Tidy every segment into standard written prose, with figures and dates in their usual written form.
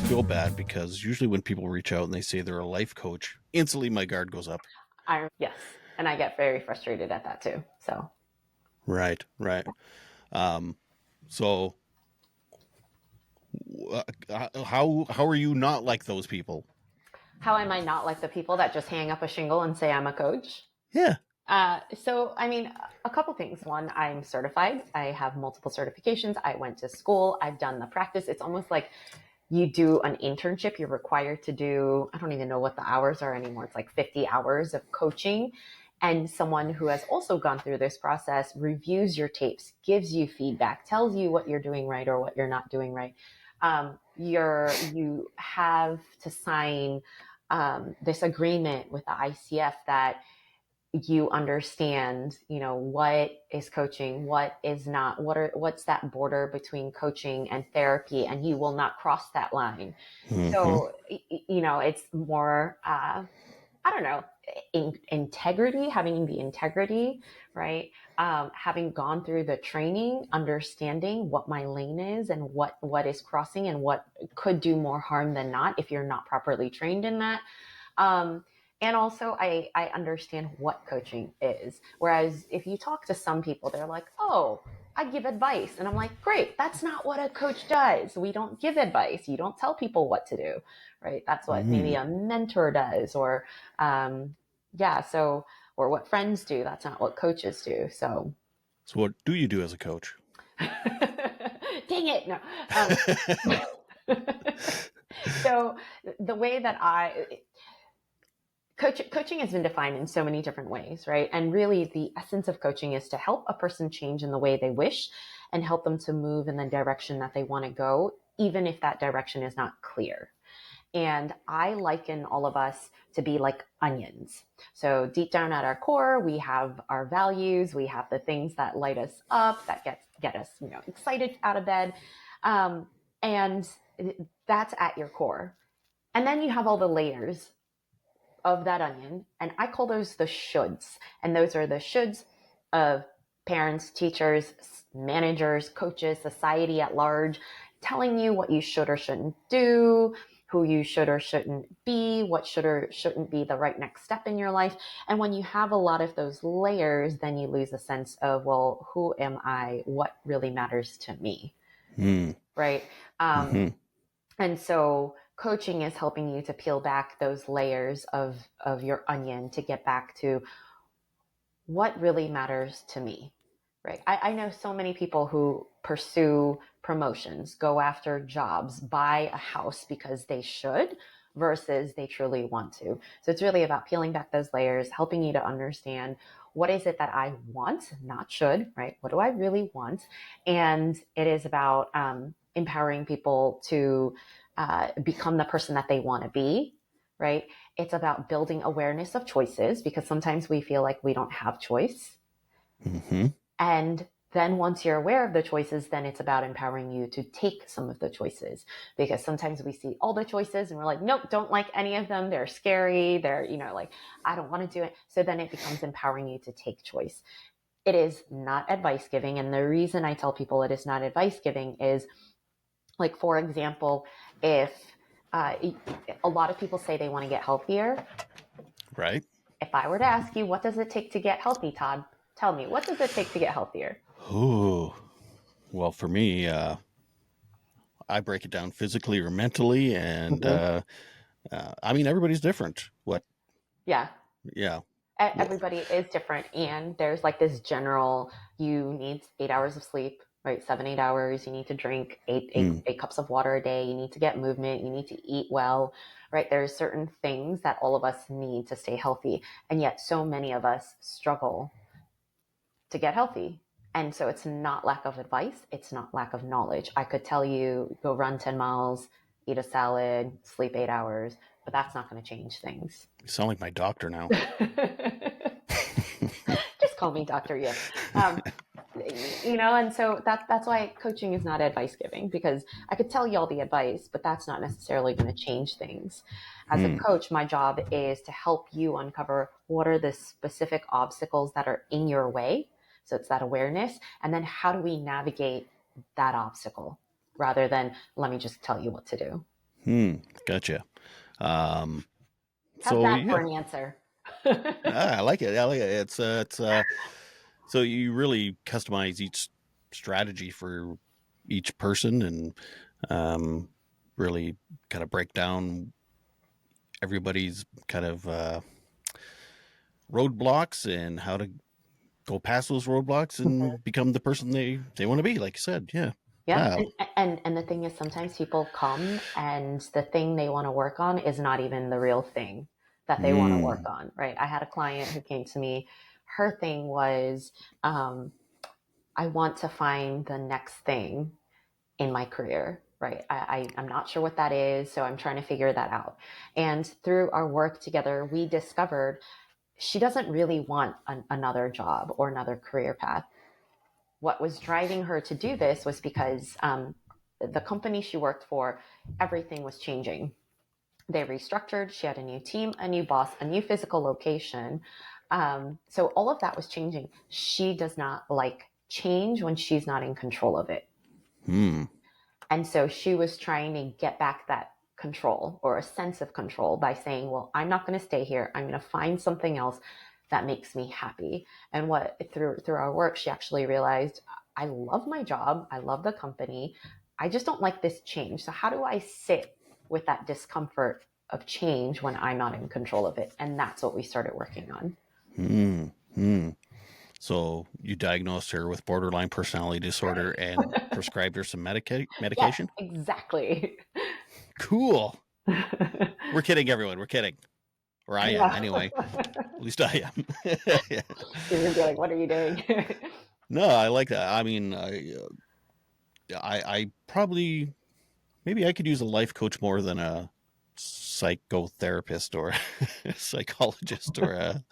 feel bad because usually when people reach out and they say they're a life coach, instantly my guard goes up. Yes, and I get very frustrated at that too. So Right, right. Um, so how are you not like those people? how am I not like the people that just hang up a shingle and say I'm a coach? Yeah. I mean, a couple things. One, I'm certified. I have multiple certifications. I went to school. I've done the practice. It's almost like you do an internship. You're required to do, I don't even know what the hours are anymore. It's like 50 hours of coaching. And someone who has also gone through this process reviews your tapes, gives you feedback, tells you what you're doing right or what you're not doing right. You have to sign this agreement with the ICF that you understand, what is coaching, what is not, what's that border between coaching and therapy, and you will not cross that line. Mm-hmm. So, it's more, I don't know, integrity, having the integrity, right? Having gone through the training, understanding what my lane is and what is crossing and what could do more harm than not if you're not properly trained in that. Um, and also, I understand what coaching is. Whereas if you talk to some people, they're like, oh, I give advice. And I'm like, great, that's not what a coach does. We don't give advice. You don't tell people what to do, right? That's what maybe Mm. a mentor does, or, yeah, so, or what friends do. That's not what coaches do. So, So what do you do as a coach? dang it. No. So the way that coaching has been defined in so many different ways, right? And really the essence of coaching is to help a person change in the way they wish and help them to move in the direction that they want to go, even if that direction is not clear. And I liken all of us to be like onions. So deep down at our core, we have our values, we have the things that light us up, that get us, excited out of bed. And that's at your core. And then you have all the layers of that onion, and I call those the shoulds. And those are the shoulds of parents, teachers, managers, coaches, society at large, telling you what you should or shouldn't do, who you should or shouldn't be, what should or shouldn't be the right next step in your life. And when you have a lot of those layers, then you lose a sense of, well, who am I? What really matters to me? Mm. Right. Mm-hmm. And so coaching is helping you to peel back those layers of your onion to get back to what really matters to me. Right. I know so many people who pursue promotions, go after jobs, buy a house because they should versus they truly want to. So it's really about peeling back those layers, helping you to understand what is it that I want, not should, right? What do I really want? And it is about empowering people to become the person that they want to be, right? It's about building awareness of choices because sometimes we feel like we don't have choice. Mm-hmm. And then once you're aware of the choices, then it's about empowering you to take some of the choices because sometimes we see all the choices and we're like, nope, don't like any of them. They're scary. They're, like, I don't want to do it. So then it becomes empowering you to take choice. It is not advice giving. And the reason I tell people it is not advice giving is, like, for example, if a lot of people say they want to get healthier. Right. If I were to ask you, what does it take to get healthy, Todd? Tell me, what does it take to get healthier? Ooh. Well, for me, I break it down physically or mentally, and Mm-hmm. I mean everybody's different. What? Yeah. Yeah. Well, Everybody is different. And there's like this general, you need 8 hours of sleep, right? 7, 8 hours. You need to drink mm, 8 cups of water a day. You need to get movement. You need to eat well, right? There's certain things that all of us need to stay healthy. And yet so many of us struggle to get healthy. And so it's not lack of advice. It's not lack of knowledge. I could tell you, go run 10 miles, eat a salad, sleep 8 hours, but that's not going to change things. you sound like my doctor now. Just call me Dr. Yip. Um, and so that's why coaching is not advice giving, because I could tell you all the advice, but that's not necessarily going to change things. As a Mm. coach, my job is to help you uncover what are the specific obstacles that are in your way. So it's that awareness. And then how do we navigate that obstacle rather than let me just tell you what to do. Gotcha. Um, How's so that for yeah, an answer? I like it. I like it. So you really customize each strategy for each person, and um, really kind of break down everybody's kind of roadblocks and how to go past those roadblocks and become the person they want to be. Like you said, yeah. Yeah, Wow. and the thing is, sometimes people come and the thing they want to work on is not even the real thing that they want to work Mm. on, right? I had a client who came to me. Her thing was, um, I want to find the next thing in my career, right? I'm not sure what that is, so I'm trying to figure that out. And through our work together, we discovered she doesn't really want another job or another career path. What was driving her to do this was because the company she worked for, everything was changing. They restructured. She had a new team, a new boss, a new physical location. So all of that was changing. She does not like change when she's not in control of it. Hmm. And so she was trying to get back that control or a sense of control by saying, well, I'm not going to stay here. I'm going to find something else that makes me happy. And what through our work, she actually realized, I love my job. I love the company. I just don't like this change. So how do I sit with that discomfort of change when I'm not in control of it? And that's what we started working on. Hmm. Hmm. So you diagnosed her with borderline personality disorder and prescribed her some Yes, medication. exactly. Cool. We're kidding, everyone. We're kidding. Or I am, Yeah. anyway. At least I am. Yeah. You're going to be like, what are you doing? No, I like that. I mean, I probably maybe I could use a life coach more than a psychotherapist or a psychologist or a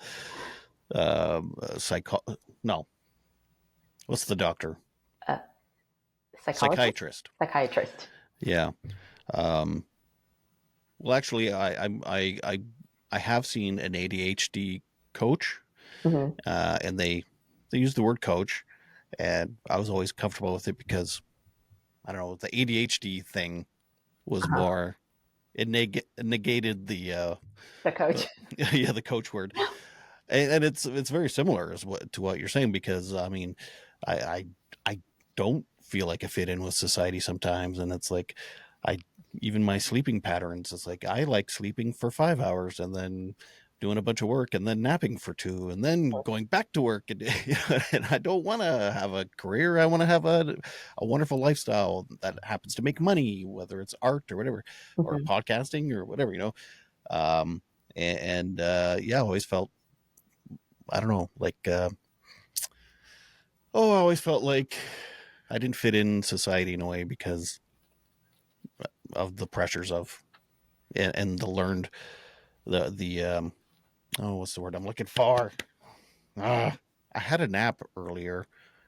no, what's the doctor? uh, Psychologist, Psychiatrist. psychiatrist. Yeah. Um, well, actually, I have seen an ADHD coach, Mm-hmm. and they use the word coach, and I was always comfortable with it because I don't know, the ADHD thing was Uh-huh. more it negated The the coach. yeah, the coach word, and it's very similar as what to what you're saying, because I mean, I I, I don't feel like I fit in with society sometimes, and it's like I even my sleeping patterns. It's like I like sleeping for 5 hours and then doing a bunch of work and then napping for two and then going back to work, and, and I don't want to have a career. I want to have a wonderful lifestyle that happens to make money, whether it's art or whatever, or Mm-hmm. podcasting or whatever, um, and yeah, I always felt, I don't know, like I always felt like I didn't fit in society in a way because of the pressures of and the learned the oh, what's the word I'm looking for? Ah, I had a nap earlier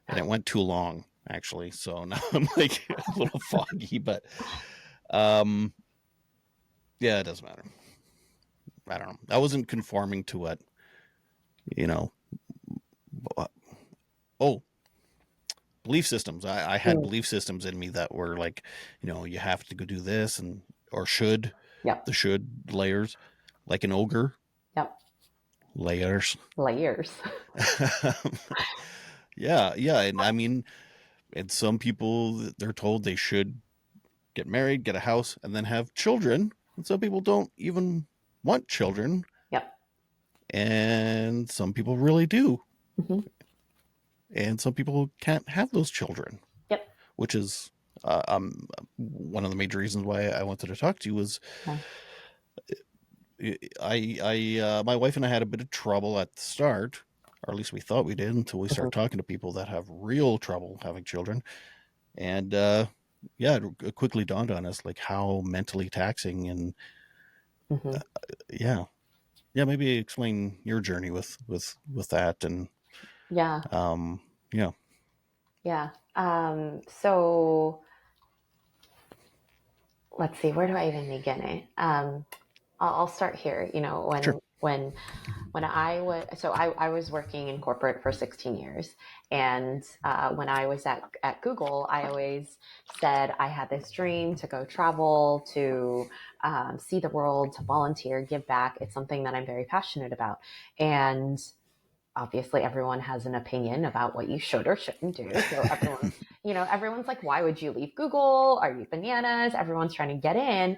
and it went too long actually, so now I'm like a little foggy, but um, yeah, it doesn't matter. I don't know. I wasn't conforming to what you know. Oh, belief systems. I had Mm. belief systems in me that were like, you have to go do this and or should Yep. the should layers, like an ogre Yep. layers. Layers. Yeah, yeah, and I mean, and some people they're told they should get married, get a house, and then have children, and some people don't even want children, Yep. and some people really do, Mm-hmm. and some people can't have those children, Yep. which is one of the major reasons why I wanted to talk to you was Yeah. my wife and I had a bit of trouble at the start, or at least we thought we did, until we Mm-hmm. started talking to people that have real trouble having children, and yeah, it quickly dawned on us like how mentally taxing, and Mm-hmm. yeah, yeah, maybe explain your journey with that, and Yeah. um, yeah, Yeah. So let's see, where do I even begin it? I'll start here. sure, When When I was working in corporate for 16 years. And when I was at Google, I always said I had this dream to go travel, to see the world, to volunteer, give back. It's something that I'm very passionate about. And obviously everyone has an opinion about what you should or shouldn't do. So everyone's like, why would you leave Google? Are you bananas? Everyone's trying to get in.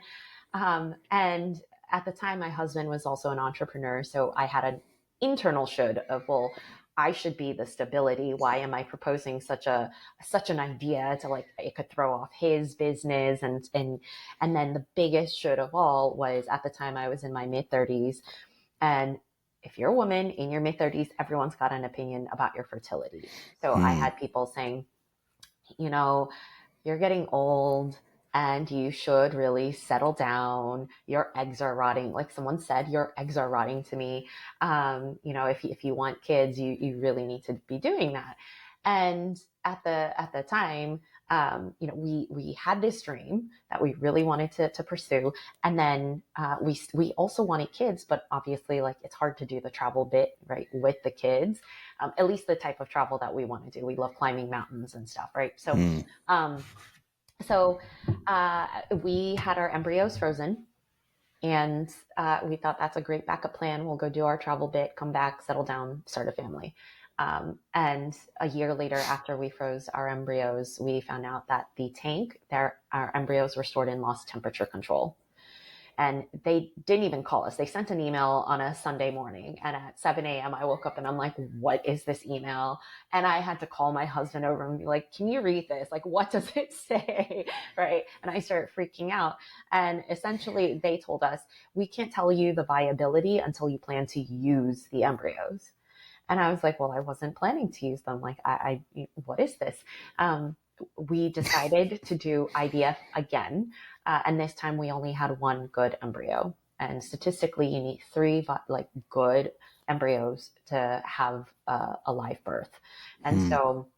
And at the time, my husband was also an entrepreneur. So I had an internal should of, well, I should be the stability. Why am I proposing such an idea to, like, it could throw off his business? And then the biggest should of all was, at the time I was in my mid 30s. And if you're a woman in your mid 30s, everyone's got an opinion about your fertility. So I Hmm. had people saying, you know, you're getting old and you should really settle down. Your eggs are rotting. Like someone said, your eggs are rotting to me. If you want kids, you really need to be doing that. And at the time, we had this dream that we really wanted to pursue. And then we also wanted kids, but obviously, like, it's hard to do the travel bit, right, with the kids. At least the type of travel that we want to do. We love climbing mountains and stuff, right? So Hmm. um, so we had our embryos frozen, and we thought that's a great backup plan. We'll go do our travel bit, come back, settle down, start a family. And a year later, after we froze our embryos, we found out that the tank, our embryos were stored in lost temperature control. And they didn't even call us. They sent an email on a Sunday morning. And at 7 a.m., I woke up and I'm like, what is this email? And I had to call my husband over and be like, can you read this? Like, what does it say? Right. And I started freaking out. And essentially, they told us, we can't tell you the viability until you plan to use the embryos. And I was like, well, I wasn't planning to use them. Like, what is this? We decided to do IVF again. And this time we only had one good embryo. And statistically, you need three like good embryos to have a live birth. And Hmm. so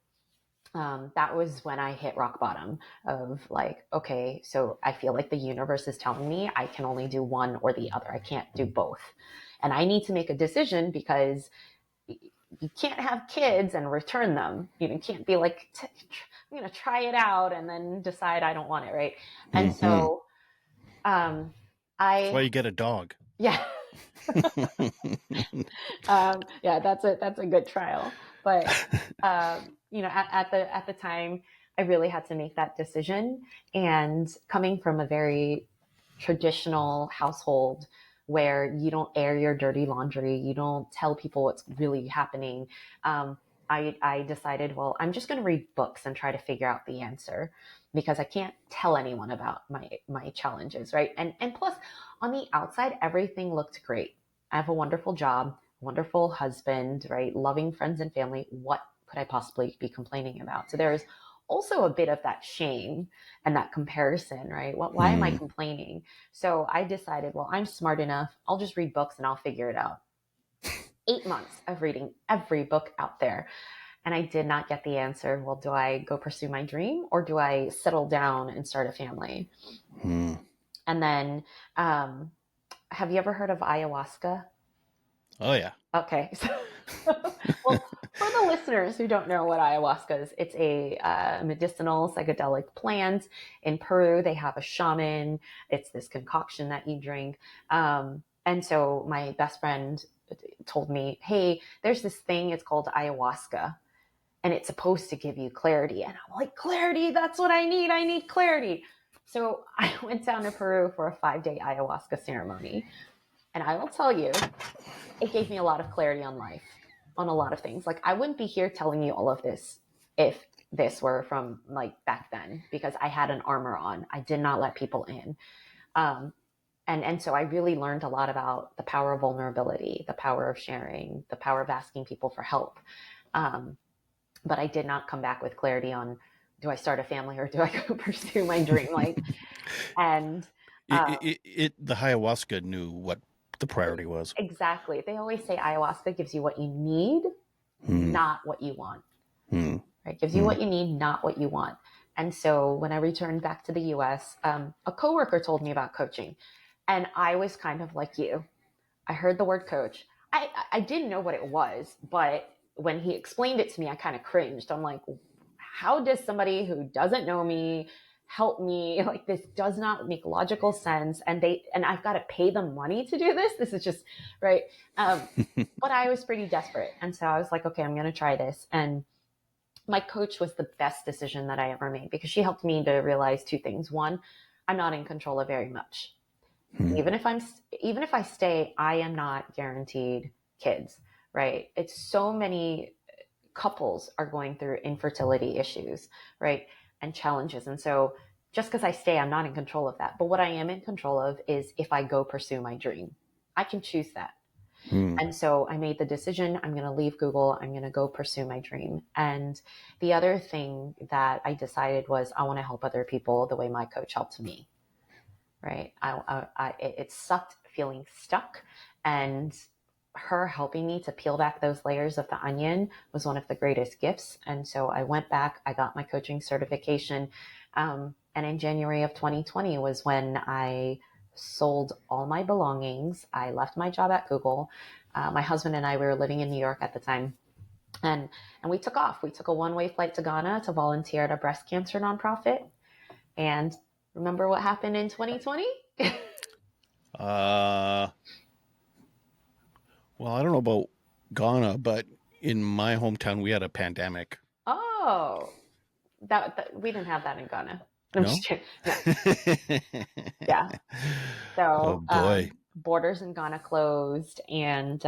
that was when I hit rock bottom of, like, okay, so I feel like the universe is telling me I can only do one or the other. I can't do both. And I need to make a decision, because you can't have kids and return them. You can't be like, I'm going to try it out and then decide I don't want it, right? And Hmm. so, That's why I, you get a dog. yeah, yeah, that's a good trial. But at the time, I really had to make that decision. And coming from a very traditional household where you don't air your dirty laundry, you don't tell people what's really happening. I decided, well, I'm just going to read books and try to figure out the answer, because I can't tell anyone about my challenges, right? And plus, on the outside, everything looked great. I have a wonderful job, wonderful husband, right? Loving friends and family. What could I possibly be complaining about? So there's also a bit of that shame and that comparison, right? Why am I Hmm. complaining? So I decided, well, I'm smart enough. I'll just read books and I'll figure it out. 8 months of reading every book out there. And I did not get the answer. Well, do I go pursue my dream, or do I settle down and start a family? Hmm. And then, have you ever heard of ayahuasca? Oh yeah. Okay. Well, for the listeners who don't know what ayahuasca is, it's a medicinal psychedelic plant. In Peru, they have a shaman. It's this concoction that you drink. And so my best friend told me, hey, there's this thing, it's called ayahuasca, and it's supposed to give you clarity. And I'm like, clarity? That's what I need. I need clarity. So I went down to Peru for a 5-day ayahuasca ceremony. And I will tell you, it gave me a lot of clarity on life, on a lot of things. Like, I wouldn't be here telling you all of this if this were from, like, back then, because I had an armor on. I did not let people in. Um, and so I really learned a lot about the power of vulnerability, the power of sharing, the power of asking people for help. Um, but I did not come back with clarity on, do I start a family or do I go pursue my dream? Like, and uh, The ayahuasca knew what the priority was. exactly. They always say ayahuasca gives you what you need, Hmm. not what you want. Hmm. Right? Gives you Hmm. what you need, not what you want. And so when I returned back to the US, a coworker told me about coaching. And I was kind of like you. I heard the word coach. I didn't know what it was, but when he explained it to me, I kind of cringed. I'm like, how does somebody who doesn't know me help me? Like, this does not make logical sense. And I've got to pay them money to do this. This is just right. Um, but I was pretty desperate. And so I was like, okay, I'm going to try this. And my coach was the best decision that I ever made because she helped me to realize two things. One, I'm not in control of very much. Hmm. Even if I stay, I am not guaranteed kids, right? It's so many couples are going through infertility issues, right? And challenges. And so just because I stay, I'm not in control of that. But what I am in control of is if I go pursue my dream. I can choose that. Hmm. And so I made the decision, I'm going to leave Google. I'm going to go pursue my dream. And the other thing that I decided was I want to help other people the way my coach helped me, right? It sucked feeling stuck, and her helping me to peel back those layers of the onion was one of the greatest gifts. And so I went back, I got my coaching certification. And in January of 2020 was when I sold all my belongings. I left my job at Google. My husband and I, we were living in New York at the time. And, and we took off. We took a one-way flight to Ghana to volunteer at a breast cancer nonprofit. And remember what happened in 2020? Uh, well, I don't know about Ghana, but in my hometown, we had a pandemic. Oh, that we didn't have that in Ghana. I'm just No? kidding. No, yeah. Oh So boy. borders in Ghana closed, and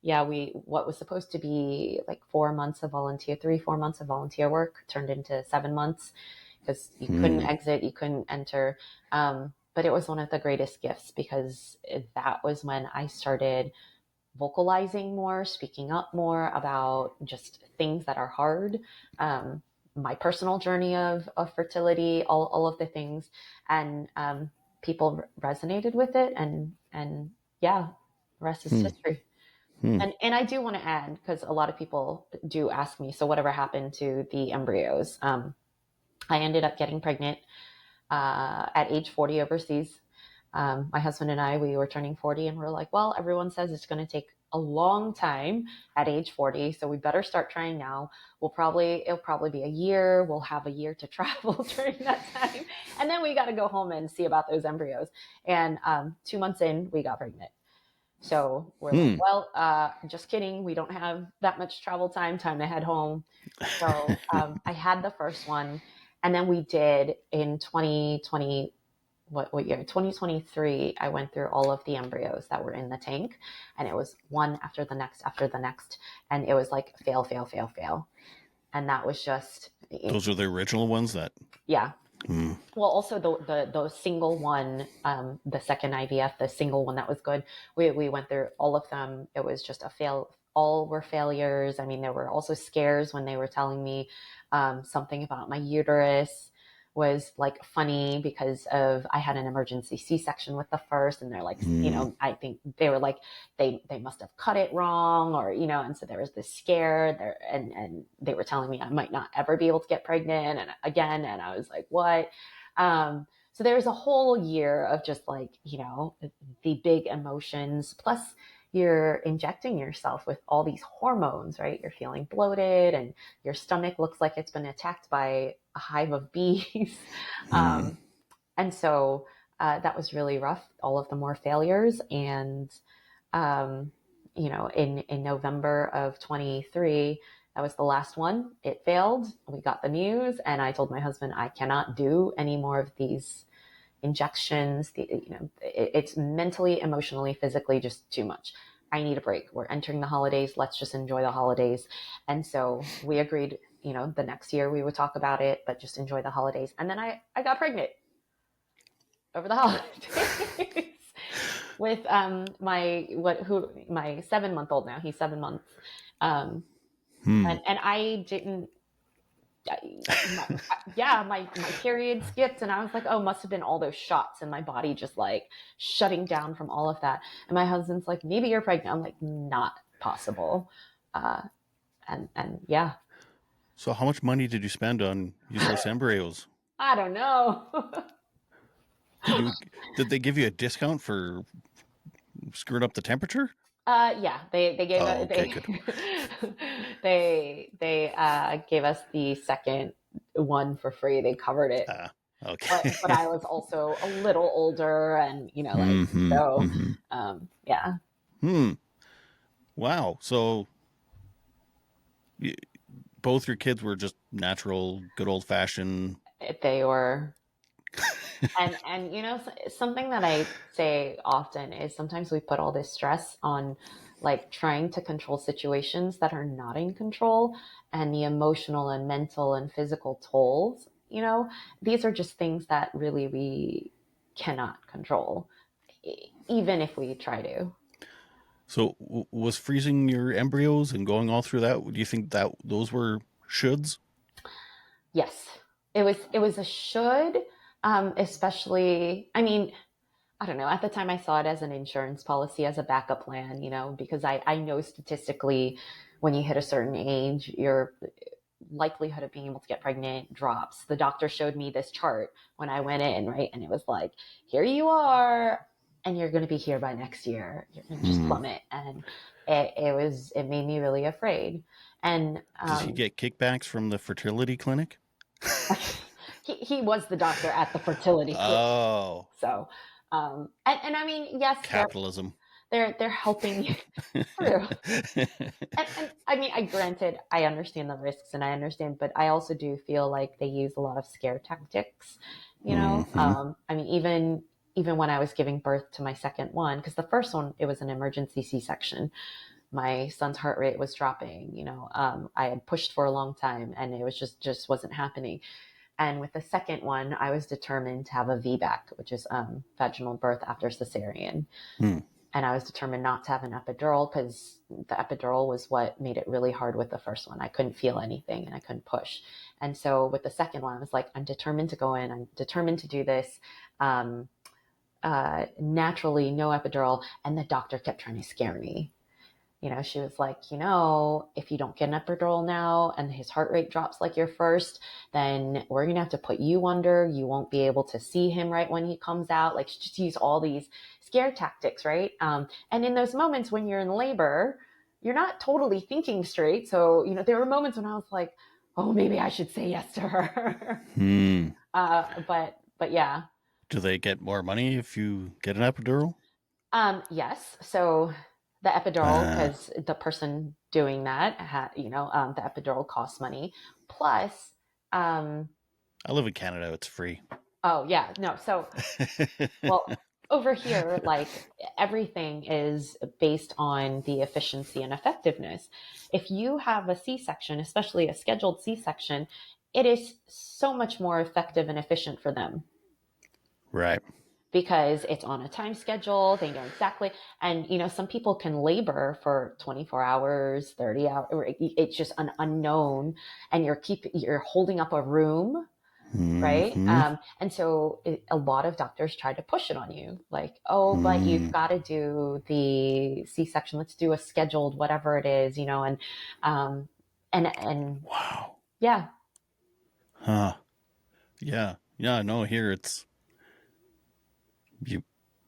yeah, we what was supposed to be like 4 months of volunteer, 3 4 months of volunteer work turned into 7 months because you couldn't Hmm. exit, you couldn't enter. But it was one of the greatest gifts because that was when I started vocalizing more, speaking up more about just things that are hard. My personal journey of fertility, all of the things, and people resonated with it, and yeah, the rest is Hmm. history. Hmm. And I do want to add because a lot of people do ask me, so whatever happened to the embryos? I ended up getting pregnant at age 40 overseas. My husband and I, we were turning 40 and we're like, well, everyone says it's going to take a long time at age 40. So we better start trying now. It'll probably be a year. We'll have a year to travel during that time. And then we got to go home and see about those embryos. And 2 months in, we got pregnant. So we're like, Hmm. well, just kidding. We don't have that much travel time to head home. So I had the first one. And then we did in 2020, what year? 2023, I went through all of the embryos that were in the tank, and it was one after the next. And it was like fail, fail, fail, fail. And that was just, Those are the original ones that. yeah. Hmm. Well, also the single one, the second IVF, the single one that was good. We went through all of them. It was just a fail. All were failures. I mean, there were also scares when they were telling me something about my uterus was like funny because of I had an emergency C-section with the first, and they're like, Hmm. I think they were like they must have cut it wrong, or and so there was this scare there, and they were telling me I might not ever be able to get pregnant and again, and I was like, what? So there was a whole year of just like the big emotions, plus you're injecting yourself with all these hormones, right? You're feeling bloated and your stomach looks like it's been attacked by a hive of bees. Hmm. And so that was really rough. All of them were failures. And, um, in November of 23, that was the last one. It failed. We got the news, and I told my husband, I cannot do any more of these injections. It's mentally, emotionally, physically just too much. I need a break. We're entering the holidays. Let's just enjoy the holidays. And so we agreed, the next year we would talk about it, but just enjoy the holidays. And then I got pregnant over the holidays with my 7 month old now. He's 7 months. Um, Hmm. and I didn't my, yeah, my period skipped, and I was like, oh, must have been all those shots, and my body just like shutting down from all of that. And my husband's like, maybe you're pregnant. I'm like, not possible. Uh, and yeah, So, how much money did you spend on useless embryos? I don't know. Did you did they give you a discount for screwing up the temperature? Yeah, they gave Oh, us okay, good. they gave us the second one for free. They covered it, Ah, okay. but I was also a little older, and like Mm-hmm. so, Mm-hmm. yeah, Hmm. Wow. So y- both your kids were just natural, good old fashioned. they were. And something that I say often is sometimes we put all this stress on like trying to control situations that are not in control, and the emotional and mental and physical tolls, these are just things that really we cannot control, even if we try to. So was freezing your embryos and going all through that? Do you think that those were shoulds? Yes, it was a should, especially, I mean, I don't know. At the time, I saw it as an insurance policy, as a backup plan, because I know statistically when you hit a certain age, your likelihood of being able to get pregnant drops. The doctor showed me this chart when I went in, right? And it was like, here you are, and you're going to be here by next year. You're going to just Hmm. plummet. And it made me really afraid. And Did he get kickbacks from the fertility clinic? he was the doctor at the fertility clinic. Oh, So, and I mean, yes, capitalism. they're helping you through. And I mean, I granted, I understand the risks and I understand, but I also do feel like they use a lot of scare tactics. Mm-hmm. I mean, even when I was giving birth to my second one, because the first one, it was an emergency C-section. My son's heart rate was dropping. I had pushed for a long time, and it was just wasn't happening. And with the second one, I was determined to have a VBAC, which is vaginal birth after cesarean. Hmm. And I was determined not to have an epidural because the epidural was what made it really hard with the first one. I couldn't feel anything and I couldn't push. And so with the second one, I was like, I'm determined to go in. I'm determined to do this. Um, Naturally, no epidural. And the doctor kept trying to scare me. She was like, if you don't get an epidural now and his heart rate drops like your first, then we're going to have to put you under. You won't be able to see him right when he comes out. Like, just use all these scare tactics, right? And in those moments when you're in labor, you're not totally thinking straight. So, there were moments when I was like, oh, maybe I should say yes to her. Hmm. But yeah. Do they get more money if you get an epidural? Yes. So the epidural, Uh, because the person doing that the epidural costs money. Plus, um, I live in Canada. It's free. oh yeah, no. So, well, over here, like everything is based on the efficiency and effectiveness. If you have a C-section, especially a scheduled C-section, it is so much more effective and efficient for them Right. because it's on a time schedule. They know exactly. And, some people can labor for 24 hours, 30 hours. It's just an unknown. And you're holding up a room, right? Mm-hmm. And so a lot of doctors try to push it on you. Like, oh, but you've Mm. got to do the C-section. Let's do a scheduled, whatever it is, and Wow. yeah. Huh. Yeah. Yeah. No, here it's you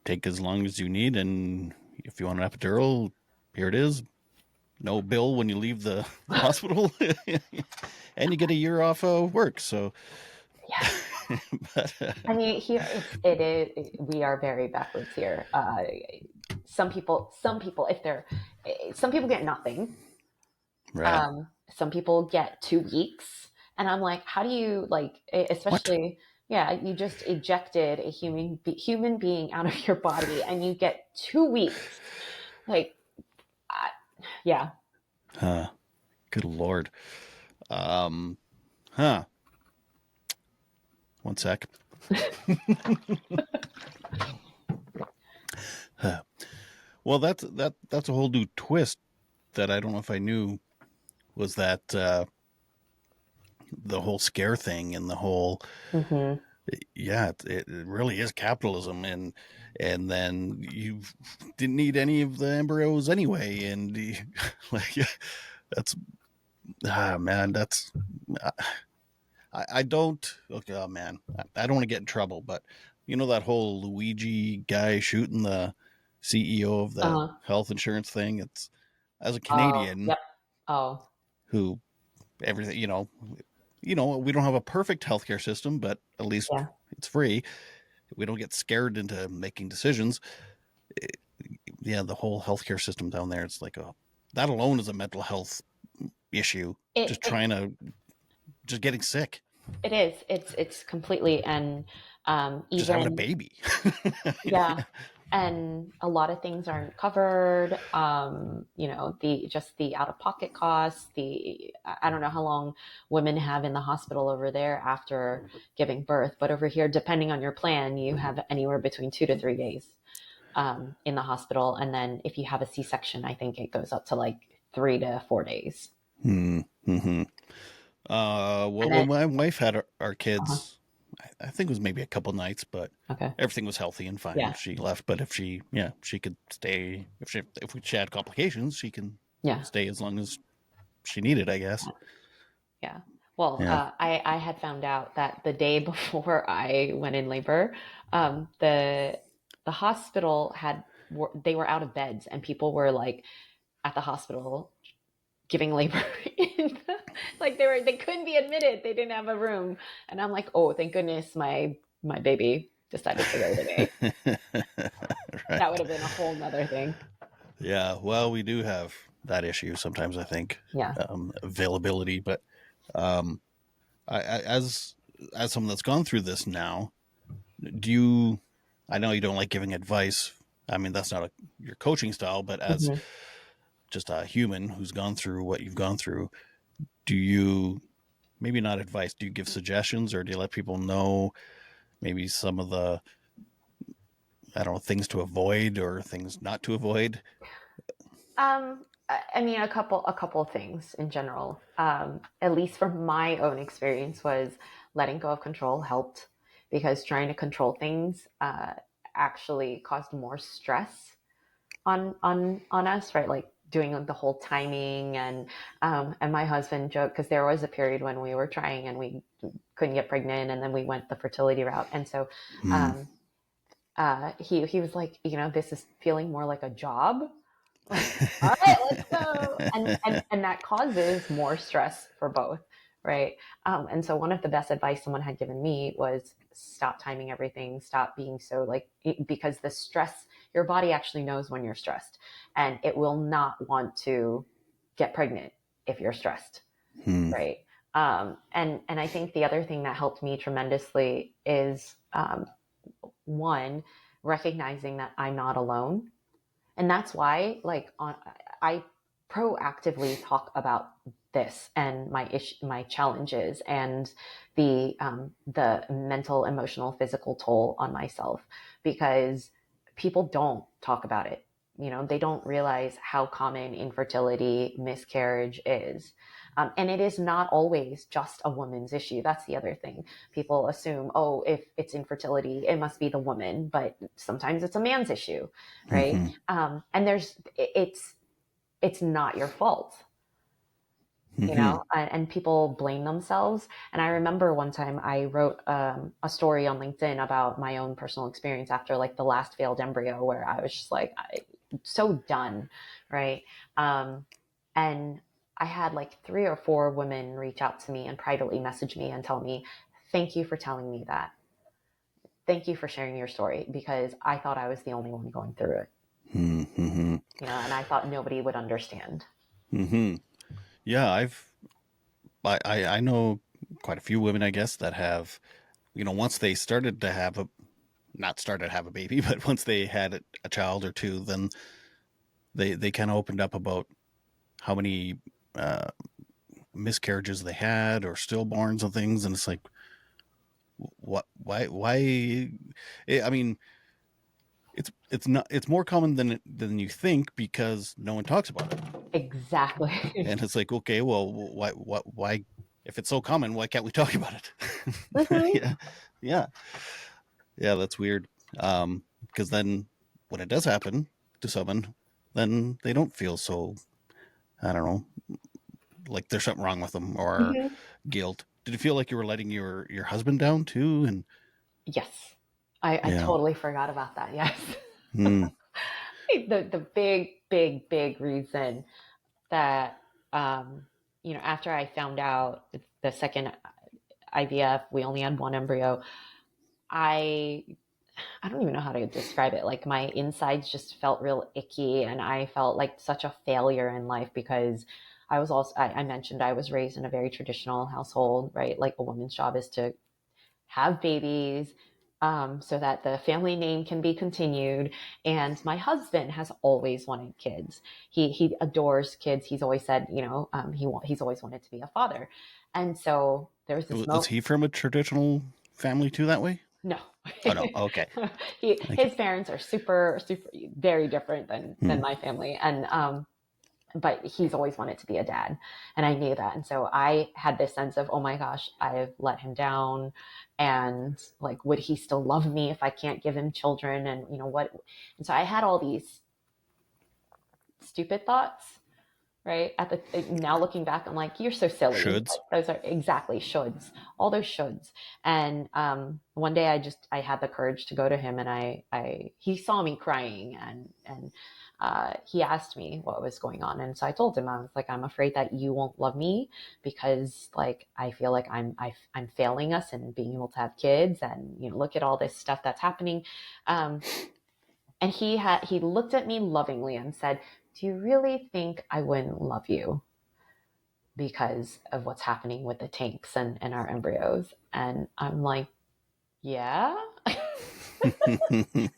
take as long as you need, and if you want an epidural, here it is. No bill when you leave the hospital, and you get a year off of work. So, Yeah. but, I mean, here it is. We are very backwards here. Some people get nothing. right. Some people get 2 weeks, and I'm like, how do you like? What? Especially, yeah, you just ejected a human being out of your body, and you get 2 weeks. Like, I, yeah. Good Lord. Um, huh. One sec. Huh. Well, that's a whole new twist that I don't know if I knew was that the whole scare thing and the whole Hmm. yeah, it really is capitalism, and then you didn't need any of the embryos anyway, and like that's man, that's I don't okay, oh man, I don't want to get in trouble, but you know that whole Luigi guy shooting the CEO of the Uh-huh. health insurance thing. It's as a Oh, Canadian yep. Oh, who everything, we don't have a perfect healthcare system, but at least yeah. it's free. We don't get scared into making decisions. Yeah, the whole healthcare system down there, it's like, that alone is a mental health issue. It, Just it trying to, just getting sick, it is. It's completely, and just having a even, baby. yeah, and a lot of things aren't covered. The just the out of pocket costs. I don't know how long women have in the hospital over there after giving birth, but over here, depending on your plan, you have anywhere between 2 to 3 days in the hospital, and then if you have a C-section, I think it goes up to like 3 to 4 days. Mm-hmm. And When then, my wife had our uh kids, I think it was maybe a couple nights, but okay, everything was healthy and fine. yeah, She left, but if she could stay. If she had complications, she can yeah. stay as long as she needed, I guess. Yeah. Well, Yeah. I had found out that the day before I went in labor, the hospital they were out of beds and people were like at the hospital giving labor. Like they couldn't be admitted. They didn't have a room, and I'm like, oh, thank goodness my baby decided to go today. That would Right. have been a whole nother thing. Yeah. Well, we do have that issue sometimes. I think Yeah. availability, but um, as someone that's gone through this now, do you? I know you don't like giving advice. I mean, that's not your coaching style, but as Hmm. just a human who's gone through what you've gone through, do you maybe not advice? Do you give suggestions, or do you let people know maybe some of the, I don't know, things to avoid or things not to avoid? I mean, a couple of things in general. At least from my own experience, was letting go of control helped because trying to control things actually caused more stress on us, right? Like doing the whole timing and my husband joked because there was a period when we were trying and we couldn't get pregnant, and then we went the fertility route, and so Hmm. um, he was like, this is feeling more like a job. Like, all right, let's go. And that causes more stress for both, right? And so one of the best advice someone had given me was stop timing everything, stop being so like, because the stress, your body actually knows when you're stressed, and it will not want to get pregnant if you're stressed, Hmm. right? And I think the other thing that helped me tremendously is one, recognizing that I'm not alone, and that's why I proactively talk about this and my challenges and the mental, emotional, physical toll on myself, because people don't talk about it. They don't realize how common infertility, miscarriage is. And it is not always just a woman's issue. That's the other thing. People assume, oh, if it's infertility, it must be the woman, but sometimes it's a man's issue, right? Hmm. And it's not your fault, Hmm. and people blame themselves. And I remember one time I wrote a story on LinkedIn about my own personal experience after like the last failed embryo, where I was just like, so done, right? And I had like 3 or 4 women reach out to me and privately message me and tell me, thank you for telling me that. Thank you for sharing your story, because I thought I was the only one going through it, Hmm. and I thought nobody would understand. Hmm. Yeah, I know quite a few women, I guess, that have, once they started to have not started to have a baby, but once they had a child or two, then they kind of opened up about how many uh, miscarriages they had or stillborns and things, and it's like, what, why? I mean, it's more common than you think because no one talks about it, Exactly. and it's like, okay, well, why? If it's so common, why can't we talk about it? Hmm. Yeah, yeah, yeah. That's weird. Because then when it does happen to someone, then they don't feel so, I don't know, like there's something wrong with them or Hmm. guilt. Did you feel like you were letting your husband down too? And Yes. I yeah, totally forgot about that. Yes. hmm. the big reason that, after I found out the second IVF, we only had one embryo. I I don't even know how to describe it. Like my insides just felt real icky, and I felt like such a failure in life because I mentioned I was raised in a very traditional household, right? Like a woman's job is to have babies, so that the family name can be continued. And my husband has always wanted kids. He adores kids. He's always said, he's always wanted to be a father. And so there was this Was moment. he from a traditional family too that way? No. Oh no. Okay. His parents are super very different than Hmm. my family, and but he's always wanted to be a dad, and I knew that. And so I had this sense of, oh my gosh, I've let him down, and like, would he still love me if I can't give him children? And what? And so I had all these stupid thoughts, right? Now looking back, I'm like, you're so silly. Shoulds. Like, those are exactly shoulds, all those shoulds. And one day I had the courage to go to him, and he saw me crying, and he asked me what was going on. And so I told him, I was like, I'm afraid that you won't love me because like, I feel like I'm failing us and being able to have kids, and, look at all this stuff that's happening. Um, and he looked at me lovingly and said, do you really think I wouldn't love you because of what's happening with the tanks and our embryos? And I'm like, yeah.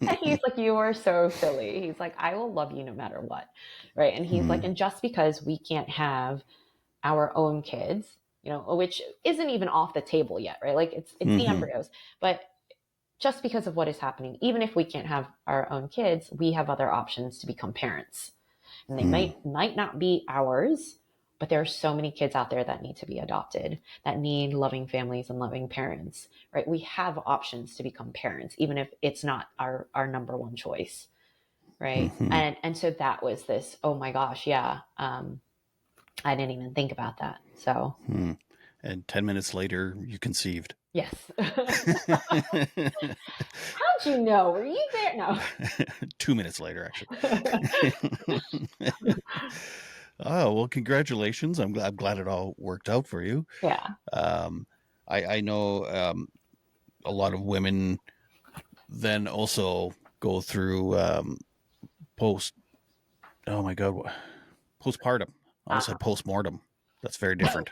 And he's like, you are so silly. He's like, I will love you no matter what. Right. And he's like, Hmm. and just because we can't have our own kids, which isn't even off the table yet, right? Like it's the Hmm. embryos. But just because of what is happening, even if we can't have our own kids, we have other options to become parents. And they Hmm. might not be ours, but there are so many kids out there that need to be adopted, that need loving families and loving parents, right? We have options to become parents, even if it's not our number one choice, right? Hmm. And so that was this, oh my gosh, yeah. I didn't even think about that. So Hmm. And 10 minutes later, you conceived. yes. How'd you know? Were you there? No. 2 minutes later, actually. Oh well, congratulations! I'm glad it all worked out for you. Yeah. Um, I know a lot of women then also go through post. Oh my god, postpartum. I almost said postmortem. That's very different.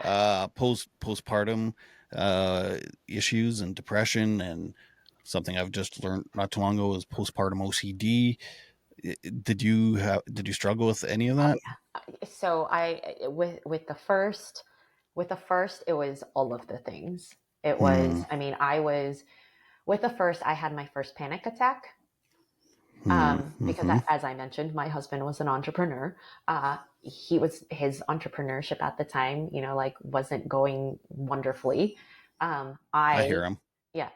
Postpartum uh, issues and depression, and something I've just learned not too long ago is postpartum OCD. Did you struggle with any of Oh that? yeah. So with the first it was all of the things. It was, Hmm. I mean, I was with the first, I had my first panic attack. Hmm. Because Hmm. as I mentioned, my husband was an entrepreneur. His entrepreneurship at the time, like wasn't going wonderfully. I I hear him. Yeah,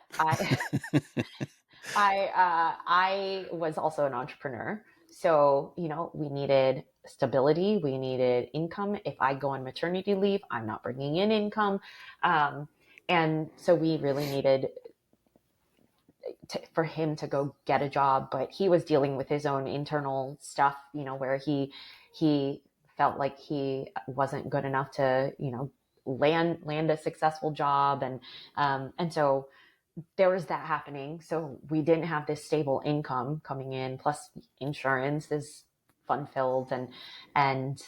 I was also an entrepreneur. So, we needed stability, we needed income. If I go on maternity leave, I'm not bringing in income. Um, and so we really needed for him to go get a job, but he was dealing with his own internal stuff, where he felt like he wasn't good enough to, land a successful job. And so there was that happening. So we didn't have this stable income coming in. Plus, insurance is fun filled, and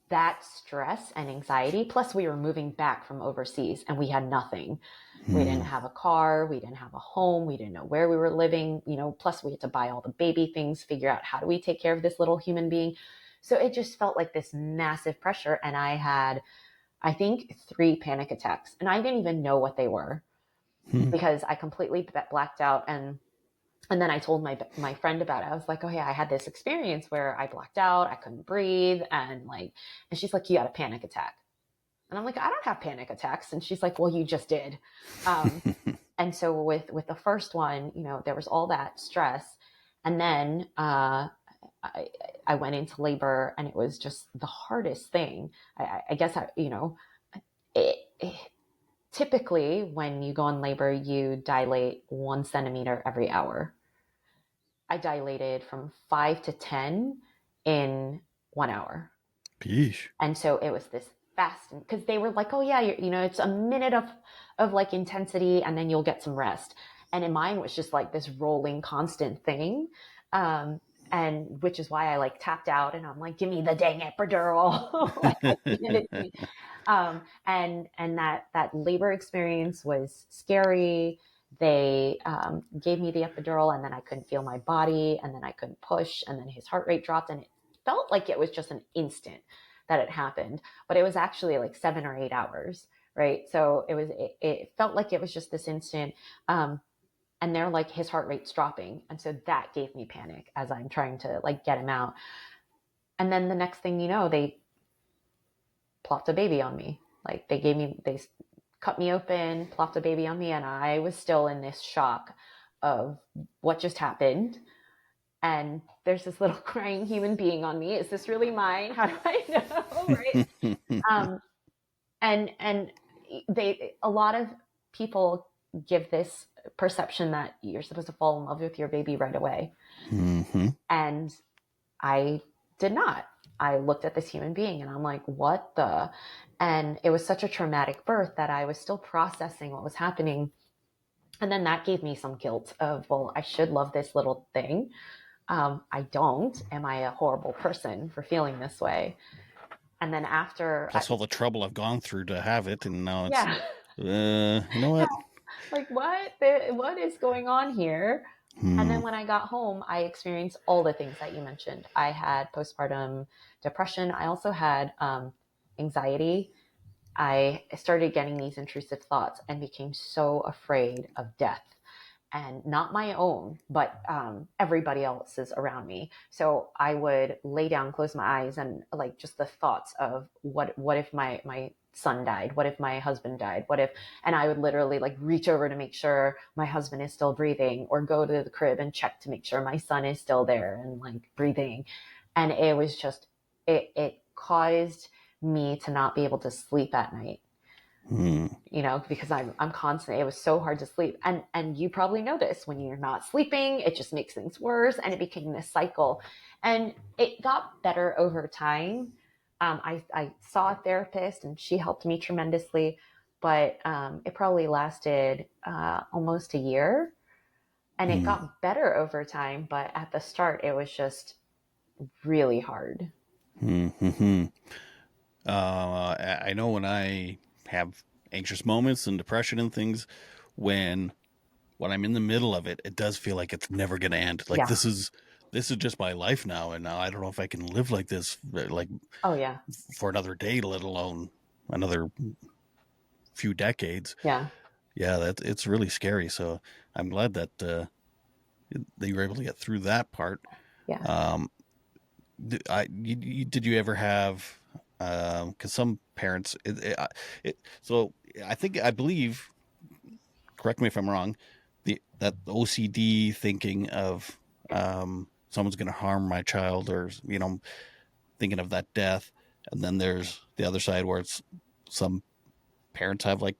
that stress and anxiety. Plus, we were moving back from overseas, and we had nothing. We didn't Hmm. have a car. We didn't have a home. We didn't know where we were living. Plus, we had to buy all the baby things. Figure out, how do we take care of this little human being. So it just felt like this massive pressure, and I had, I think, 3 panic attacks, and I didn't even know what they were Hmm. because I completely blacked out. And then I told my friend about it. I was like, oh yeah, I had this experience where I blacked out, I couldn't breathe, and she's like, you had a panic attack. And I'm like, I don't have panic attacks. And she's like, well, you just did. Um, and so with the first one, there was all that stress, and then I, I went into labor, and it was just the hardest thing. I guess it, typically when you go in labor, you dilate 1 centimeter every hour. I dilated from 5 to 10 in 1 hour. Yeesh. And so it was this fast, because they were like, oh yeah, it's a minute of like intensity and then you'll get some rest. And in mine was just like this rolling constant thing. And which is why I like tapped out and I'm like, give me the dang epidural. Like I needed it to me. And that labor experience was scary. They gave me the epidural and then I couldn't feel my body and then I couldn't push and then his heart rate dropped and it felt like it was just an instant that it happened, but it was actually like 7 or 8 hours, right? So it felt like it was just this instant. And they're like, his heart rate's dropping. And so that gave me panic as I'm trying to like get him out. And then the next thing you know, they plopped a baby on me. Like they cut me open, plopped a baby on me. And I was still in this shock of what just happened. And there's this little crying human being on me. Is this really mine? How do I know? Right. And a lot of people give this perception that you're supposed to fall in love with your baby right away. Mm-hmm. And I did not. I looked at this human being and I'm like, what the? And it was such a traumatic birth that I was still processing what was happening. And then that gave me some guilt of, well, I should love this little thing. I don't. Am I a horrible person for feeling this way? And then after, Plus all the trouble I've gone through to have it, and now it's, yeah, you know what? like what is going on here? And then when I got home, I experienced all the things that you mentioned. I had postpartum depression. I also had anxiety. I started getting these intrusive thoughts and became so afraid of death, and not my own, but everybody else's around me. So I would lay down, close my eyes, and like just the thoughts of what if my son died? What if my husband died? What if, and I would literally like reach over to make sure my husband is still breathing, or go to the crib and check to make sure my son is still there and like breathing. And it was just, it caused me to not be able to sleep at night. Because I'm constantly, it was so hard to sleep. And you probably know this, when you're not sleeping, it just makes things worse. And it became this cycle, and it got better over time. I saw a therapist and she helped me tremendously, but it probably lasted almost a year, and it got better over time. But at the start, it was just really hard. Mm-hmm. I know when I have anxious moments and depression and things, when I'm in the middle of it, it does feel like it's never going to end. Like Yeah. this is just my life now, and now I don't know if I can live like this, like Oh yeah. for another day, let alone another few decades. Yeah. Yeah, it's really scary. So I'm glad that that you were able to get through that part. Yeah. Um, did you ever have? Because some parents, so I believe. Correct me if I'm wrong. That OCD thinking of someone's going to harm my child, or thinking of that death, and then there's the other side where it's some parents have like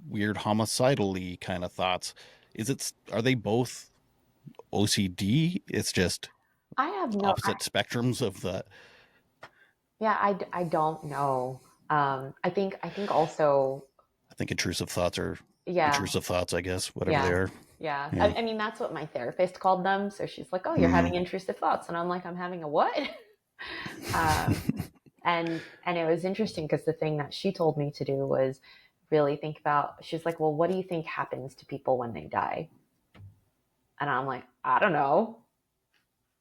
weird homicidally kind of thoughts. Are they both OCD? It's just I have no, opposite spectrums of the. yeah, I don't know. I think also, I think intrusive thoughts are yeah, intrusive thoughts. I guess whatever they yeah, are. yeah. Yeah. I mean, that's what my therapist called them. So she's like, "Oh, you're Mm. having intrusive thoughts," and I'm like, "I'm having a what?" um, and it was interesting because the thing that she told me to do was really think about. She's like, "Well, what do you think happens to people when they die?" And I'm like, "I don't know."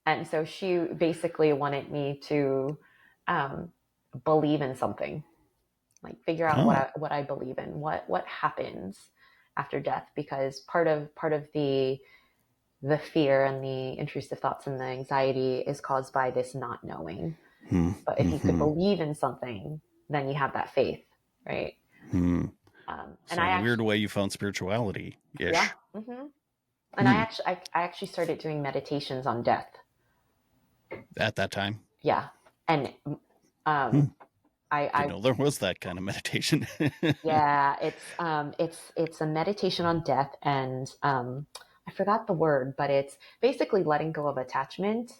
And so she basically wanted me to um, believe in something, like figure out Oh. what I believe in, what happens after death, because part of the fear and the intrusive thoughts and the anxiety is caused by this not knowing. Hmm. But if you could Mm-hmm. believe in something, then you have that faith, right? Hmm. And So I in a weird actually, way, you found spirituality yeah, ish. and Hmm. I actually started doing meditations on death. At that time. Yeah, and Hmm. um, Didn't I know there was that kind of meditation. yeah, it's a meditation on death, and I forgot the word, but it's basically letting go of attachment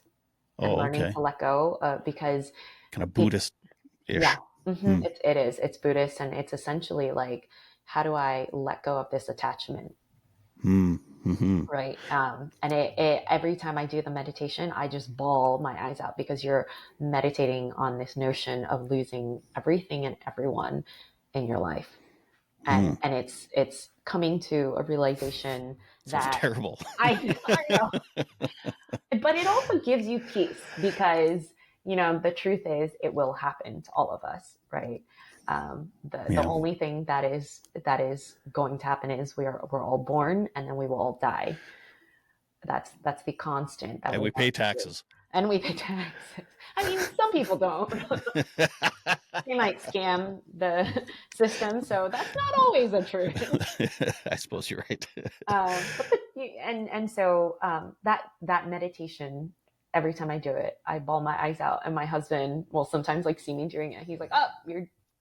and Oh, learning okay. to let go because Kind of people, yeah, Buddhist-ish. Hmm. it is. It's Buddhist, and it's essentially like, how do I let go of this attachment? Hmm. Hmm. Right. And every time I do the meditation, I just bawl my eyes out because you're meditating on this notion of losing everything and everyone in your life. Hmm. And it's coming to a realization Sounds that terrible. I know, but it also gives you peace because, the truth is it will happen to all of us, right? The Yeah. only thing that is going to happen is we're all born and then we will all die. That's the constant that And we we pay learn to do. taxes. And we pay taxes. I mean, some people don't. They might scam the system, so that's not always the truth. I suppose you're right. So that meditation, every time I do it, I bawl my eyes out, and my husband will sometimes like see me doing it. He's like, "Oh,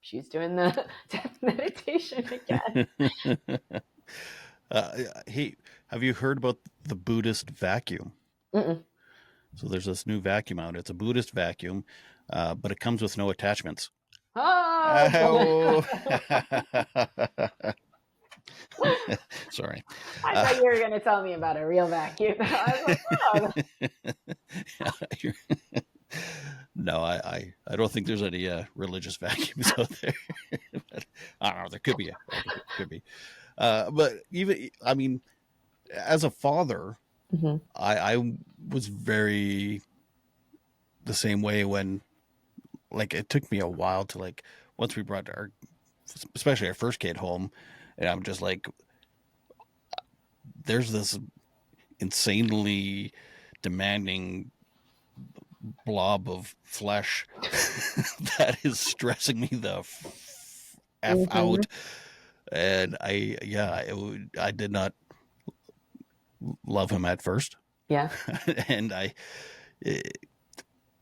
she's doing the death meditation again." Hey, have you heard about the Buddhist vacuum? Mm-mm. So there's this new vacuum out. It's a Buddhist vacuum, but it comes with no attachments. Oh, Oh. Sorry. I Uh, thought you were going to tell me about a real vacuum. I was like, oh, no, I don't think there's any religious vacuums out there. But, I don't know. There could be. Could be. But even, I mean, as a father, mhm. I was very the same way when, like, it took me a while to, like, once we brought our, especially our first kid home, and I'm just like, there's this insanely demanding blob of flesh that is stressing me the f Mhm. out, and I did not love him at first, Yeah. and I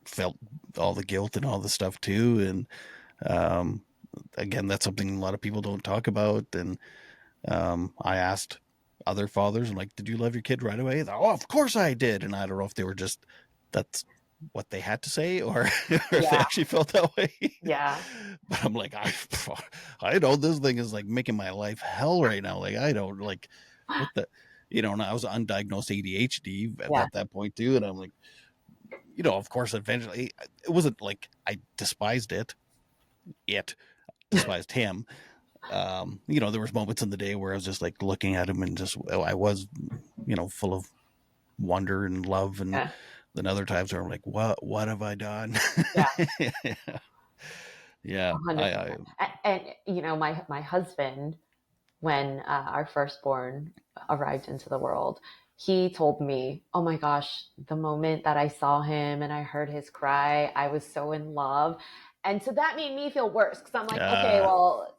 felt all the guilt and all the stuff too, and um, again, that's something a lot of people don't talk about. And I asked other fathers, I'm like, did you love your kid right away? Oh, of course I did. And I don't know if they were just, that's what they had to say, or, or if they Yeah. actually felt that way. Yeah. But I'm like, I know this thing is like making my life hell right now. Like, I don't like what the, and I was undiagnosed ADHD Yeah. at that point too. And I'm like, of course, eventually it wasn't like I despised it despised him. There was moments in the day where I was just like looking at him and just, I was, full of wonder and love. And Yeah. then other times where I'm like, what have I done? Yeah. Yeah. I 100%. And my husband, when our firstborn arrived into the world, he told me, "Oh my gosh, the moment that I saw him and I heard his cry, I was so in love." And so that made me feel worse because I'm like, okay, uh, well,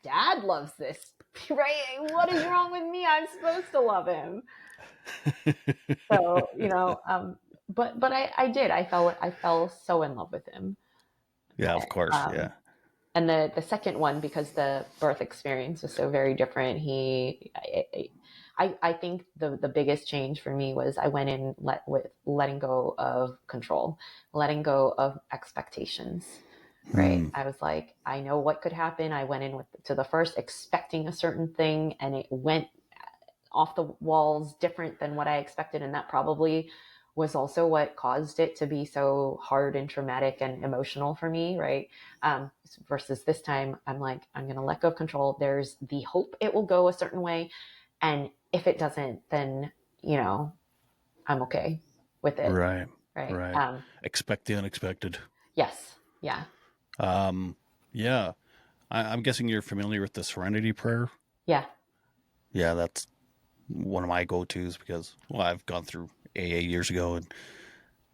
dad loves this, right? What is wrong with me? I'm supposed to love him. So, but I did. I fell so in love with him. yeah, of course. Um, Yeah. and the second one, because the birth experience was so very different, I think the biggest change for me was I went in with letting go of control, letting go of expectations. Right. Hmm. I was like, I know what could happen. I went in to the first expecting a certain thing, and it went off the walls different than what I expected. And that probably was also what caused it to be so hard and traumatic and emotional for me, right? Versus this time, I'm like, I'm going to let go of control. There's the hope it will go a certain way. And if it doesn't, then, I'm okay with it, Right. right? Right. Expect the unexpected. Yes. Yeah. Um, yeah. I'm guessing you're familiar with the Serenity Prayer. Yeah. Yeah, that's one of my go-tos because, well, I've gone through AA years ago, and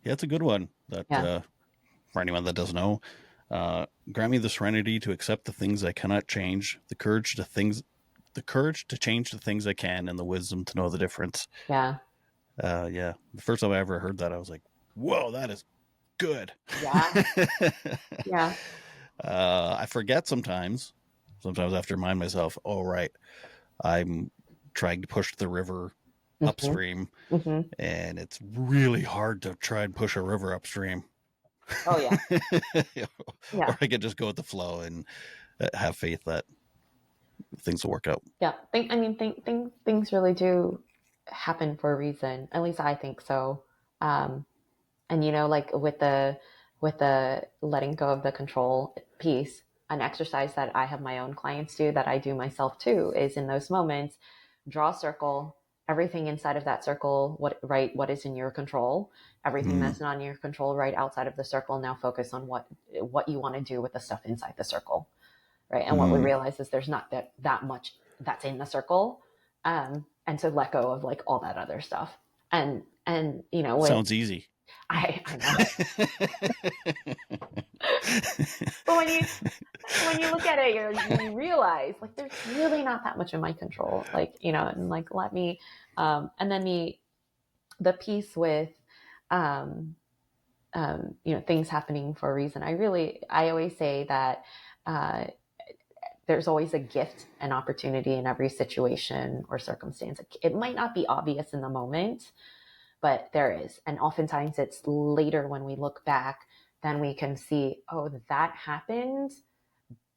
yeah, it's a good one. That Yeah. for anyone that doesn't know, grant me the serenity to accept the things I cannot change, the courage to change the things I can, and the wisdom to know the difference. Yeah. Yeah, the first time I ever heard that, I was like, "Whoa, that is good." Yeah. Yeah. I forget sometimes. Sometimes I have to remind myself, "Oh, right, I'm trying to push the river Mm-hmm. upstream, Mm-hmm. and it's really hard to try and push a river upstream. Oh yeah. Or Yeah. I could just go with the flow and have faith that things will work out. Yeah. Things really do happen for a reason. At least I think so. Um, and like with the letting go of the control piece, an exercise that I have my own clients do, that I do myself too, is in those moments, draw a circle, everything inside of that circle, what is in your control, everything Mm, that's not in your control, right outside of the circle. Now focus on what you want to do with the stuff inside the circle, right? And what we mm. realize is there's not that much that's in the circle, and to let go of like all that other stuff. And with Sounds easy. I know. But when you look at it, you realize like there's really not that much in my control. Like, and like let me, and then the piece with, um, things happening for a reason. I always say that uh, there's always a gift and opportunity in every situation or circumstance. It might not be obvious in the moment, but there is. And oftentimes it's later when we look back, then we can see, oh, that happened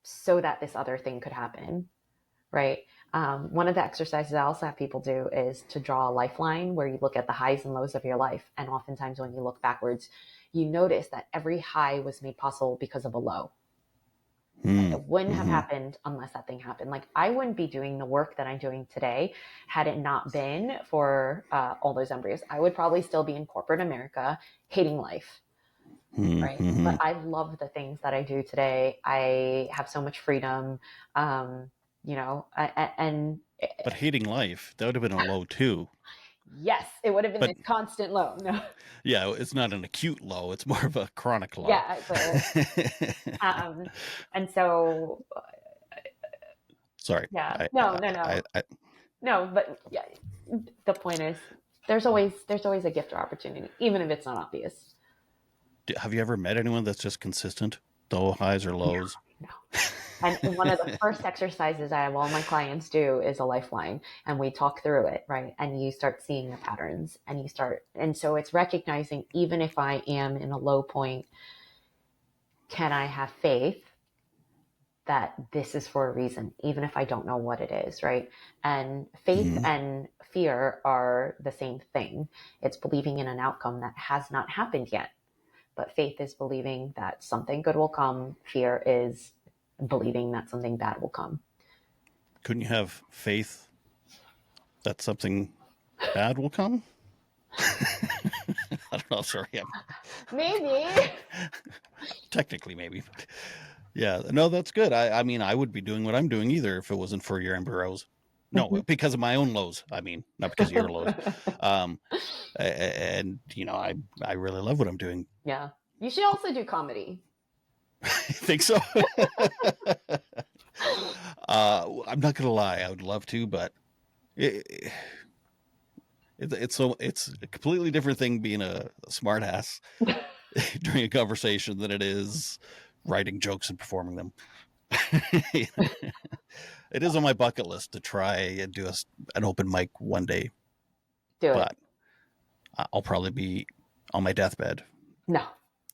so that this other thing could happen, right? One of the exercises I also have people do is to draw a lifeline where you look at the highs and lows of your life. And oftentimes when you look backwards, you notice that every high was made possible because of a low. Mm, It wouldn't have mm-hmm. happened unless that thing happened. Like I wouldn't be doing the work that I'm doing today had it not been for all those embryos. I would probably still be in corporate America hating life, right? Mm-hmm. But I love the things that I do today. I have so much freedom, and But hating life, that would have been a low too. yes, it would have been But this constant low. No, yeah, it's not an acute low, it's more of a chronic low. yeah, and so Sorry. yeah, I, no, I, no, I, no, I, no, but yeah, the point is there's always a gift or opportunity, even if it's not obvious. have you ever met anyone that's just consistent? No highs or No, lows? no. And one of the first exercises I have all my clients do is a lifeline, and we talk through it, right? And you start seeing the patterns, and so it's recognizing, even if I am in a low point, can I have faith that this is for a reason, even if I don't know what it is, right? And faith Mm-hmm. and fear are the same thing. It's believing in an outcome that has not happened yet. But faith is believing that something good will come. Fear is believing that something bad will come. Couldn't you have faith that something bad will come? I don't know. Sorry. Maybe. Technically, maybe. But yeah. No, that's good. I mean, I would be doing what I'm doing either if it wasn't for your embryos. No, because of my own lows. I mean, not because of your lows. Um, and I really love what I'm doing. Yeah. You should also do comedy. I think so. I'm not gonna lie. I would love to, but it, it's a completely different thing being a smart ass during a conversation than it is writing jokes and performing them. It is on my bucket list to try and do an open mic one day, Do it. but I'll probably be on my deathbed No.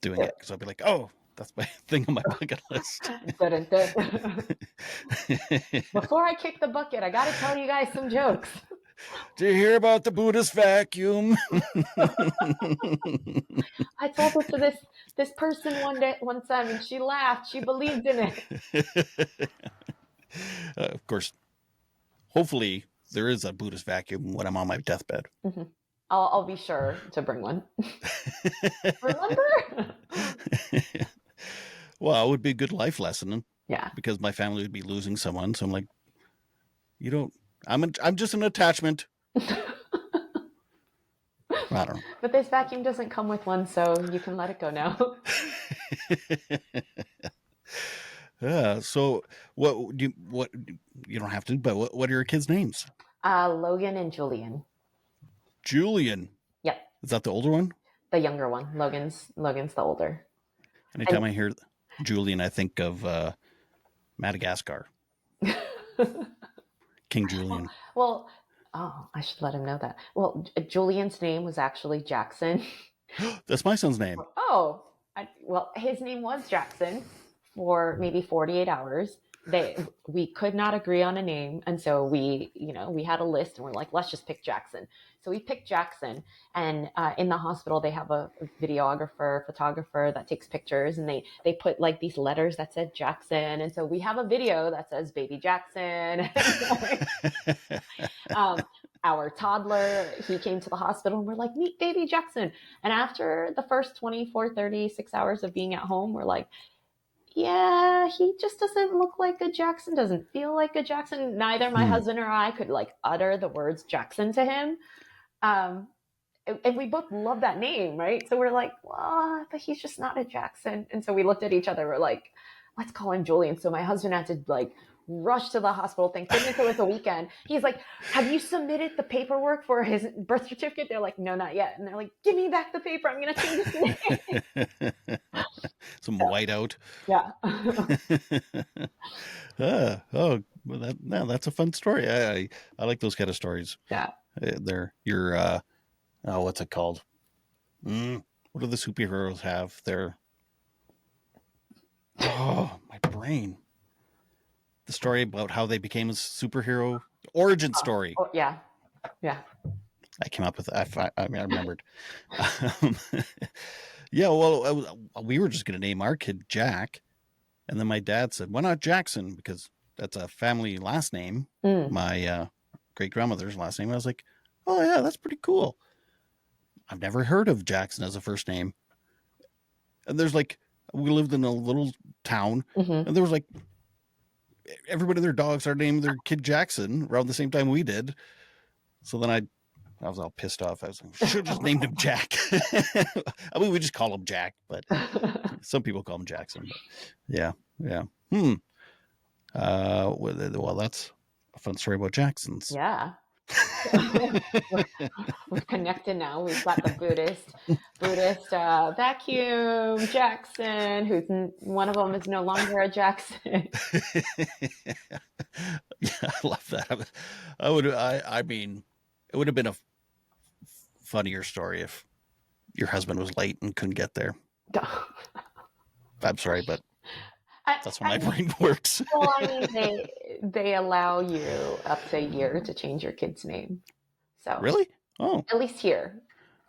doing Do it because I'll be like, oh, that's my thing on my bucket list. it. Before I kick the bucket, I got to tell you guys some jokes. Do you hear about the Buddhist vacuum? I told it to this person one time, and she laughed. She believed in it. Of course, hopefully there is a Buddhist vacuum when I'm on my deathbed. Mm-hmm. I'll be sure to bring one. Remember? Well, it would be a good life lesson Yeah. because my family would be losing someone. So I'm like, you don't. I'm just an attachment. I don't But this vacuum doesn't come with one, so you can let it go now. know. Yeah. So what you don't have to, but what are your kids' names? Logan and Julian. Julian. Yep. Is that the older one? The younger one. Logan's the older. Anytime I hear Julian, I think of Madagascar. King Julian. Well, Oh, I should let him know that. Well, Julian's name was actually Jackson. That's my son's name. Oh, well, his name was Jackson for maybe 48 hours. We could not agree on a name, and so we had a list, and we're like, let's just pick Jackson. So we picked Jackson, and in the hospital they have a videographer, photographer that takes pictures, and they put like these letters that said Jackson, and so we have a video that says Baby Jackson. Our toddler, he came to the hospital, and we're like, meet Baby Jackson. And after the first 24, 36 hours of being at home, we're like, yeah, he just doesn't look like a Jackson, doesn't feel like a Jackson. Neither my husband or I could like utter the words Jackson to him. And we both love that name, right? So we're like, well, but he's just not a Jackson. And so we looked at each other, we're like, let's call him Julian. So my husband had to like rush to the hospital. Thank goodness it was a weekend. He's like, have you submitted the paperwork for his birth certificate? They're like, no, not yet. And they're like, give me back the paper. I'm going to change his name. Some whiteout. Yeah. That's a fun story. I like those kind of stories. Yeah. What's it called? What do the superheroes have? My brain. The story about how they became a superhero origin story. Oh, yeah. I came up with. I remembered. Yeah. Well, we were just going to name our kid Jack, and then my dad said, "Why not Jackson?" Because that's a family last name. My great grandmother's last name. I was like, "Oh yeah, that's pretty cool." I've never heard of Jackson as a first name. And there's like, we lived in a little town, and there was like, everybody and their dogs started naming their kid Jackson around the same time we did. So then I was all pissed off. I was like, should have just named him Jack. I mean, we just call him Jack, but some people call him Jackson. But yeah. Well, that's a fun story about Jacksons. Yeah. We're connected now. We've got the Buddhist vacuum Jackson, who's one of them is no longer a Jackson. Yeah, I love that. I mean, it would have been a funnier story if your husband was late and couldn't get there. I'm sorry, but that's how my brain works. Well, I mean, they allow you up to a year to change your kid's name. So really? Oh, at least here.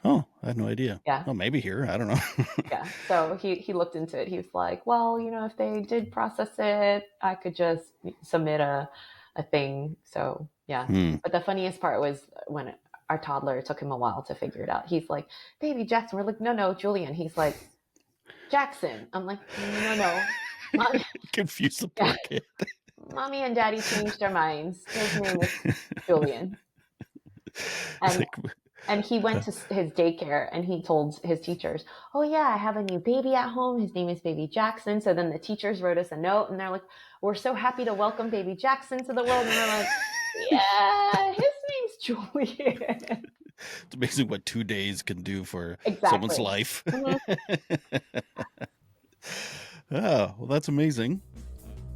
Oh, I had no idea. Yeah. Oh, maybe here. I don't know. Yeah. So he looked into it. He was like, well, if they did process it, I could just submit a thing. So yeah. But the funniest part was when our toddler, it took him a while to figure it out. He's like, Baby Jackson. We're like, no, Julian. He's like, Jackson. I'm like, no. Mommy, confuse the poor kid. Mommy and Daddy changed their minds. His name is Julian. And he went to his daycare and he told his teachers, oh yeah, I have a new baby at home. His name is Baby Jackson. So then the teachers wrote us a note and they're like, we're so happy to welcome Baby Jackson to the world. And we're like, yeah, his name's Julian. It's amazing what 2 days can do for someone's life. Oh, well, that's amazing.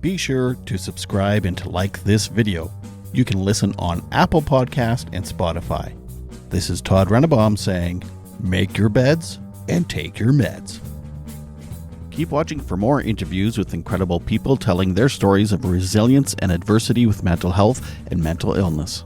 Be sure to subscribe and to like this video. You can listen on Apple Podcast and Spotify. This is Todd Rennebaum saying, make your beds and take your meds. Keep watching for more interviews with incredible people telling their stories of resilience and adversity with mental health and mental illness.